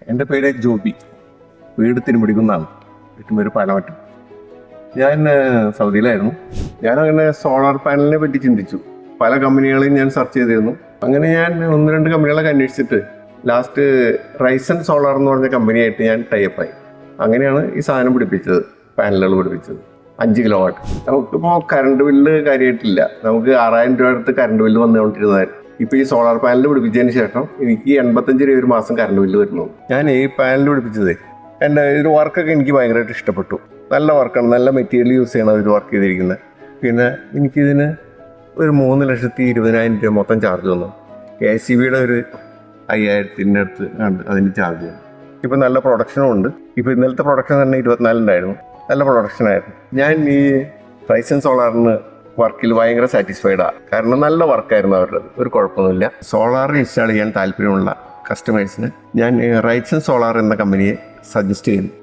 എൻ്റെ പേര് ജോബി, വീട് തിരുമുടിക്കുന്നാണ്. വീട്ടുപേര് പാലമറ്റം. ഞാൻ സൗദിയിലായിരുന്നു. ഞാനങ്ങനെ സോളാർ പാനലിനെ പറ്റി ചിന്തിച്ചു. പല കമ്പനികളെയും ഞാൻ സെർച്ച് ചെയ്തിരുന്നു. അങ്ങനെ ഞാൻ 1-2 കമ്പനികളൊക്കെ അന്വേഷിച്ചിട്ട് ലാസ്റ്റ് റൈസൺ സോളാർ എന്ന് പറഞ്ഞ കമ്പനിയായിട്ട് ഞാൻ ടൈപ്പായി. അങ്ങനെയാണ് ഈ സാധനം പിടിപ്പിച്ചത്, പാനലുകൾ പിടിപ്പിച്ചത്. 5 കിലോ വാട്ട്. നമുക്കിപ്പോൾ കറണ്ട് ബില്ല് കാര്യമായിട്ടില്ല. നമുക്ക് 6000 രൂപ അടുത്ത് കറണ്ട് ബില്ല് വന്നുകൊണ്ടിരുന്നതായിരുന്നു. ഇപ്പോൾ ഈ സോളാർ പാനൽ പിടിപ്പിച്ചതിന് ശേഷം എനിക്ക് 85 രൂപ ഒരു മാസം കറണ്ട് ബില്ല് വരുന്നു. ഞാൻ ഈ പാനൽ പിടിപ്പിച്ചത് എൻ്റെ ഒരു വർക്കൊക്കെ എനിക്ക് ഭയങ്കരമായിട്ട് ഇഷ്ടപ്പെട്ടു. നല്ല വർക്കാണ്, നല്ല മെറ്റീരിയൽ യൂസ് ചെയ്യണം ഒരു വർക്ക് ചെയ്തിരിക്കുന്നത്. പിന്നെ എനിക്കിതിന് ഒരു 3,20,000 രൂപ മൊത്തം ചാർജ് വന്നു. KCBയുടെ ഒരു 5000-ൻ്റെ അടുത്ത് അതിന് ചാർജ് ചെയ്തു. ഇപ്പം നല്ല പ്രൊഡക്ഷനും ഉണ്ട്. ഇപ്പോൾ ഇന്നലത്തെ പ്രൊഡക്ഷൻ തന്നെ 24 ഉണ്ടായിരുന്നു. നല്ല പ്രൊഡക്ഷനായിരുന്നു. ഞാൻ ഈ റൈസൺ സോളാറിന് വർക്കിൽ ഭയങ്കര സാറ്റിസ്ഫൈഡാണ്. കാരണം നല്ല വർക്കായിരുന്നു അവരുടെ, ഒരു കുഴപ്പമൊന്നുമില്ല. സോളാർ ഇൻസ്റ്റാൾ ചെയ്യാൻ താല്പര്യമുള്ള കസ്റ്റമേഴ്സിന് ഞാൻ റൈസൺ സോളാർ എന്ന കമ്പനിയെ സജസ്റ്റ് ചെയ്യുന്നു.